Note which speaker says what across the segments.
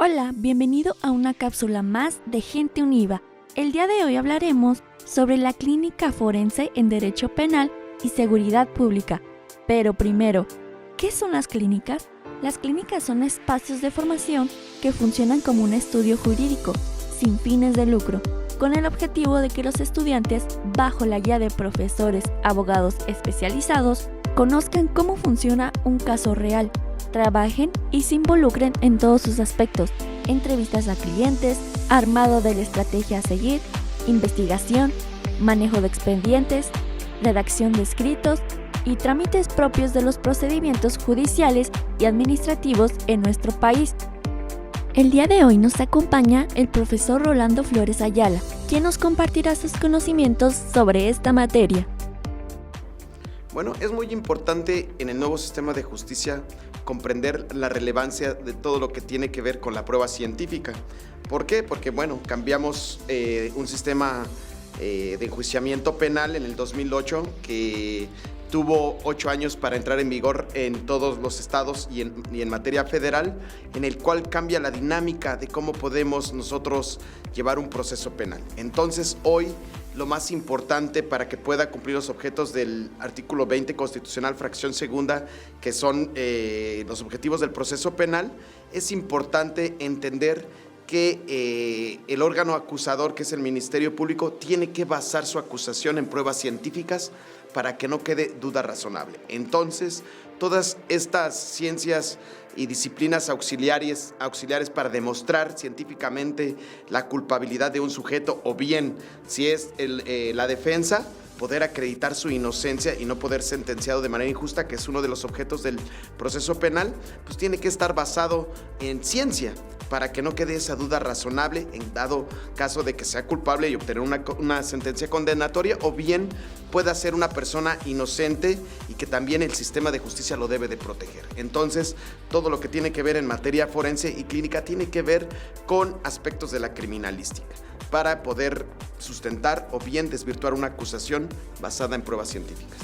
Speaker 1: Hola, bienvenido a una cápsula más de Gente Univa. El día de hoy hablaremos sobre la clínica forense en Derecho Penal y Seguridad Pública. Pero primero, ¿qué son las clínicas? Las clínicas son espacios de formación que funcionan como un estudio jurídico, sin fines de lucro, con el objetivo de que los estudiantes, bajo la guía de profesores, abogados especializados, conozcan cómo funciona un caso real, trabajen y se involucren en todos sus aspectos: entrevistas a clientes, armado de la estrategia a seguir, investigación, manejo de expedientes, redacción de escritos y trámites propios de los procedimientos judiciales y administrativos en nuestro país. El día de hoy nos acompaña el profesor Rolando Flores Ayala, quien nos compartirá sus conocimientos sobre esta materia.
Speaker 2: Bueno, es muy importante en el nuevo sistema de justicia comprender la relevancia de todo lo que tiene que ver con la prueba científica. ¿Por qué? Porque, cambiamos un sistema de enjuiciamiento penal en el 2008 que tuvo 8 años para entrar en vigor en todos los estados y en materia federal, en el cual cambia la dinámica de cómo podemos nosotros llevar un proceso penal. Entonces, hoy lo más importante para que pueda cumplir los objetos del artículo 20 constitucional, fracción segunda, que son los objetivos del proceso penal, es importante entender que el órgano acusador, que es el Ministerio Público, tiene que basar su acusación en pruebas científicas para que no quede duda razonable. Entonces, todas estas ciencias y disciplinas auxiliares para demostrar científicamente la culpabilidad de un sujeto, o bien, si es la defensa, poder acreditar su inocencia y no poder sentenciado de manera injusta, que es uno de los objetos del proceso penal, pues tiene que estar basado en ciencia, para que no quede esa duda razonable en dado caso de que sea culpable y obtener una sentencia condenatoria, o bien pueda ser una persona inocente y que también el sistema de justicia lo debe de proteger. Entonces, todo lo que tiene que ver en materia forense y clínica tiene que ver con aspectos de la criminalística, para poder sustentar o bien desvirtuar una acusación basada en pruebas científicas.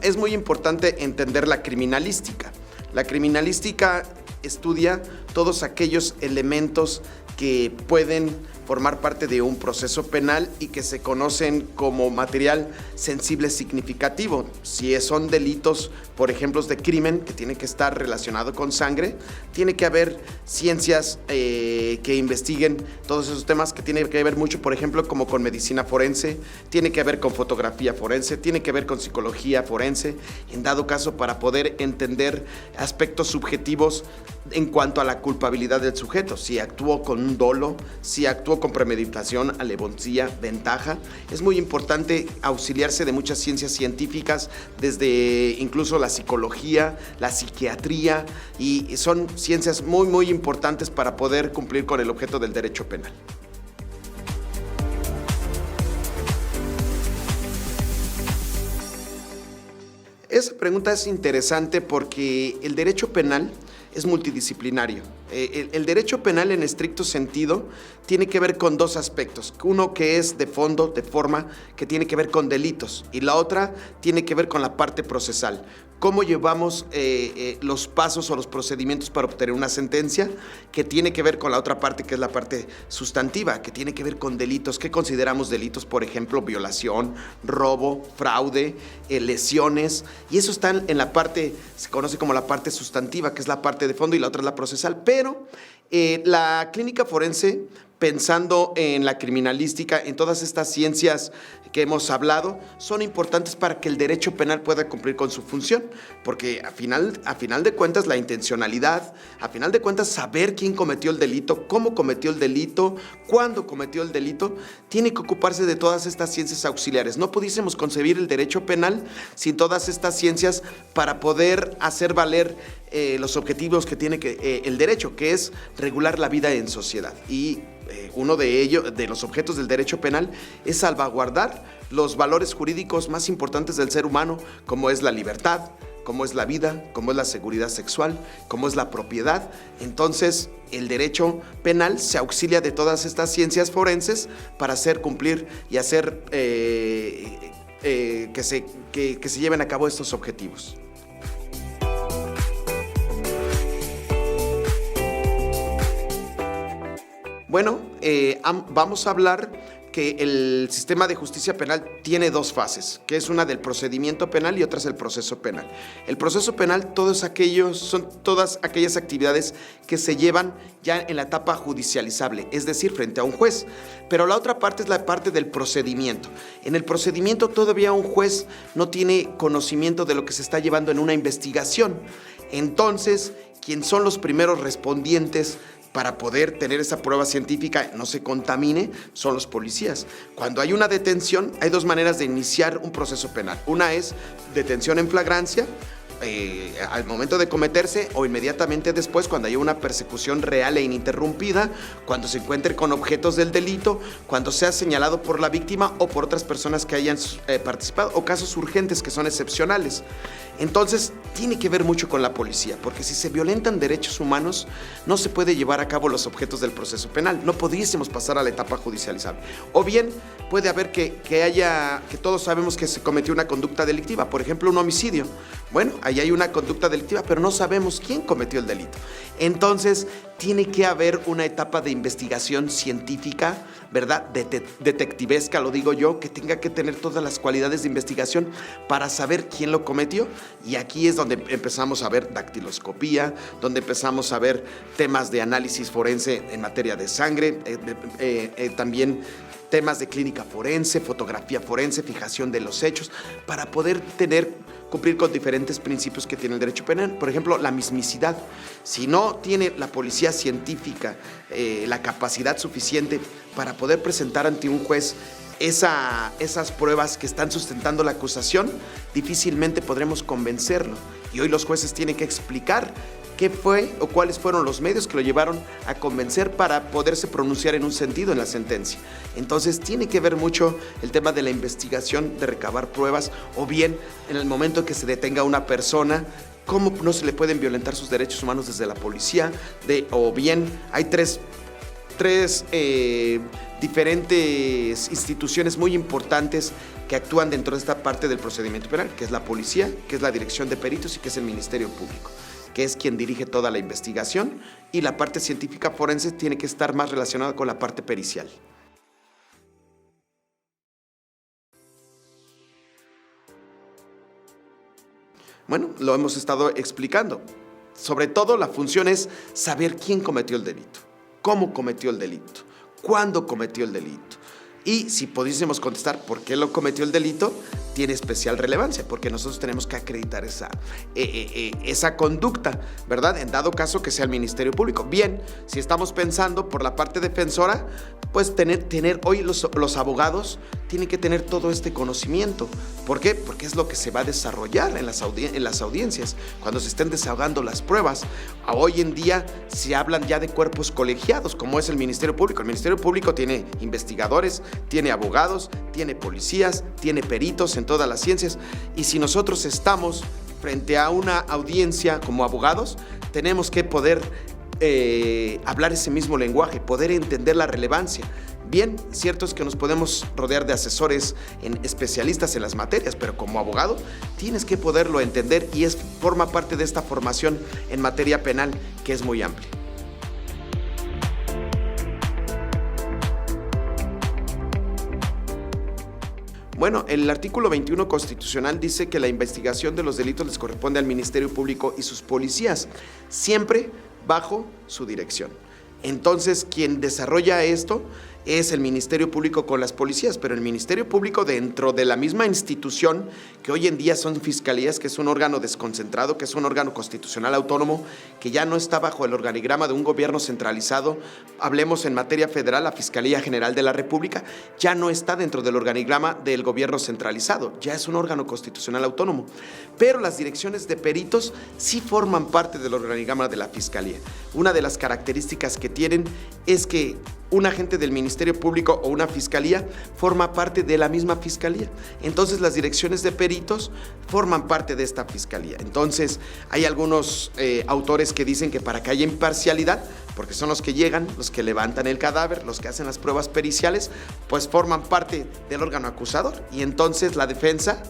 Speaker 2: Es muy importante entender la criminalística. La criminalística estudia todos aquellos elementos que pueden formar parte de un proceso penal y que se conocen como material sensible significativo. Si son delitos, por ejemplo, de crimen, que tiene que estar relacionado con sangre, tiene que haber ciencias que investiguen todos esos temas, que tiene que ver mucho, por ejemplo, como con medicina forense, tiene que ver con fotografía forense, tiene que ver con psicología forense, en dado caso para poder entender aspectos subjetivos en cuanto a la culpabilidad del sujeto, si actuó con un dolo, si actuó con premeditación, alevosía, ventaja. Es muy importante auxiliarse de muchas ciencias científicas, desde incluso la psicología, la psiquiatría, y son ciencias muy importantes para poder cumplir con el objeto del derecho penal. Esa pregunta es interesante porque el derecho penal es multidisciplinario. El derecho penal en estricto sentido tiene que ver con dos aspectos. Uno que es de fondo, de forma, que tiene que ver con delitos, y la otra tiene que ver con la parte procesal. Cómo llevamos los pasos o los procedimientos para obtener una sentencia, que tiene que ver con la otra parte, que es la parte sustantiva, que tiene que ver con delitos. ¿Qué consideramos delitos? Por ejemplo, violación, robo, fraude, lesiones, y eso está en la parte, se conoce como la parte sustantiva, que es la parte de fondo, y la otra es la procesal. Pero la clínica forense, pensando en la criminalística, en todas estas ciencias que hemos hablado, son importantes para que el derecho penal pueda cumplir con su función, porque a final de cuentas la intencionalidad, a final de cuentas saber quién cometió el delito, cómo cometió el delito, cuándo cometió el delito, tiene que ocuparse de todas estas ciencias auxiliares. No pudiésemos concebir el derecho penal sin todas estas ciencias para poder hacer valer los objetivos que tiene el derecho, que es regular la vida en sociedad. Y uno de ellos, de los objetos del derecho penal, es salvaguardar los valores jurídicos más importantes del ser humano, como es la libertad, como es la vida, como es la seguridad sexual, como es la propiedad. Entonces, el derecho penal se auxilia de todas estas ciencias forenses para hacer cumplir y hacer que se lleven a cabo estos objetivos. Bueno, vamos a hablar que el sistema de justicia penal tiene dos fases, que es una del procedimiento penal y otra es el proceso penal. El proceso penal, son todas aquellas actividades que se llevan ya en la etapa judicializable, es decir, frente a un juez. Pero la otra parte es la parte del procedimiento. En el procedimiento todavía un juez no tiene conocimiento de lo que se está llevando en una investigación. Entonces, ¿quién son los primeros respondientes para poder tener esa prueba científica, no se contamine? Son los policías. Cuando hay una detención, hay dos maneras de iniciar un proceso penal. Una es detención en flagrancia, al momento de cometerse o inmediatamente después, cuando haya una persecución real e ininterrumpida, cuando se encuentre con objetos del delito, cuando sea señalado por la víctima o por otras personas que hayan participado, o casos urgentes que son excepcionales. Entonces, tiene que ver mucho con la policía, porque si se violentan derechos humanos, no se puede llevar a cabo los objetos del proceso penal. No pudiésemos pasar a la etapa judicializable. O bien, puede haber que todos sabemos que se cometió una conducta delictiva, por ejemplo, un homicidio. Bueno, ahí hay una conducta delictiva, pero no sabemos quién cometió el delito. Entonces, tiene que haber una etapa de investigación científica, ¿verdad? Detectivesca, lo digo yo, que tenga que tener todas las cualidades de investigación para saber quién lo cometió. Y aquí es donde empezamos a ver dactiloscopía, donde empezamos a ver temas de análisis forense en materia de sangre, también temas de clínica forense, fotografía forense, fijación de los hechos, para poder cumplir con diferentes principios que tiene el derecho penal. Por ejemplo, la mismicidad. Si no tiene la policía científica la capacidad suficiente para poder presentar ante un juez esas pruebas que están sustentando la acusación, difícilmente podremos convencerlo. Y hoy los jueces tienen que explicar qué fue o cuáles fueron los medios que lo llevaron a convencer para poderse pronunciar en un sentido en la sentencia. Entonces tiene que ver mucho el tema de la investigación, de recabar pruebas, o bien en el momento que se detenga a una persona, cómo no se le pueden violentar sus derechos humanos desde la policía, o bien hay tres diferentes instituciones muy importantes que actúan dentro de esta parte del procedimiento penal, que es la policía, que es la dirección de peritos y que es el Ministerio Público, que es quien dirige toda la investigación, y la parte científica forense tiene que estar más relacionada con la parte pericial. Bueno, lo hemos estado explicando. Sobre todo la función es saber quién cometió el delito, cómo cometió el delito, cuándo cometió el delito. Y si pudiésemos contestar por qué lo cometió el delito, tiene especial relevancia, porque nosotros tenemos que acreditar esa conducta, ¿verdad? En dado caso que sea el Ministerio Público. Bien, si estamos pensando por la parte defensora, pues tener hoy los abogados tienen que tener todo este conocimiento. ¿Por qué? Porque es lo que se va a desarrollar en las audiencias, cuando se estén desahogando las pruebas. Hoy en día se hablan ya de cuerpos colegiados, como es el Ministerio Público. El Ministerio Público tiene investigadores, tiene abogados, tiene policías, tiene peritos en todas las ciencias. Y si nosotros estamos frente a una audiencia como abogados, tenemos que poder hablar ese mismo lenguaje, poder entender la relevancia. Bien, cierto es que nos podemos rodear de asesores especialistas en las materias, pero como abogado tienes que poderlo entender, y forma parte de esta formación en materia penal, que es muy amplia. Bueno, el artículo 21 constitucional dice que la investigación de los delitos les corresponde al Ministerio Público y sus policías, siempre bajo su dirección. Entonces, quien desarrolla esto es el Ministerio Público con las policías, pero el Ministerio Público, dentro de la misma institución, que hoy en día son fiscalías, que es un órgano desconcentrado, que es un órgano constitucional autónomo, que ya no está bajo el organigrama de un gobierno centralizado. Hablemos en materia federal, la Fiscalía General de la República ya no está dentro del organigrama del gobierno centralizado, ya es un órgano constitucional autónomo. Pero las direcciones de peritos sí forman parte del organigrama de la Fiscalía. Una de las características que tienen es que un agente del Ministerio Público o una fiscalía forma parte de la misma fiscalía. Entonces las direcciones de peritos forman parte de esta fiscalía. Entonces hay algunos autores que dicen que para que haya imparcialidad, porque son los que llegan, los que levantan el cadáver, los que hacen las pruebas periciales, pues forman parte del órgano acusador, y entonces la defensa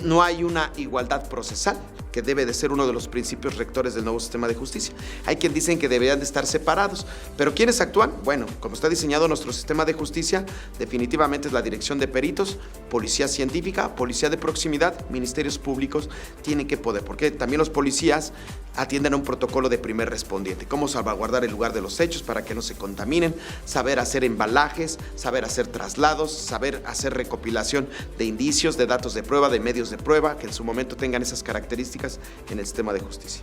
Speaker 2: no hay una igualdad procesal, que debe de ser uno de los principios rectores del nuevo sistema de justicia. Hay quien dicen que deberían de estar separados, pero ¿quiénes actúan? Bueno, como está diseñado nuestro sistema de justicia, definitivamente es la dirección de peritos, policía científica, policía de proximidad, ministerios públicos tienen que poder, porque también los policías atienden a un protocolo de primer respondiente, cómo salvaguardar el lugar de los hechos para que no se contaminen, saber hacer embalajes, saber hacer traslados, saber hacer recopilación de indicios, de datos de prueba, de medios de prueba, que en su momento tengan esas características en el sistema de justicia.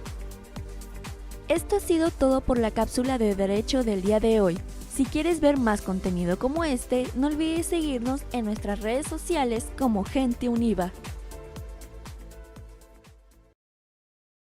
Speaker 1: Esto ha sido todo por la cápsula de Derecho del día de hoy. Si quieres ver más contenido como este, no olvides seguirnos en nuestras redes sociales como Gente Univa.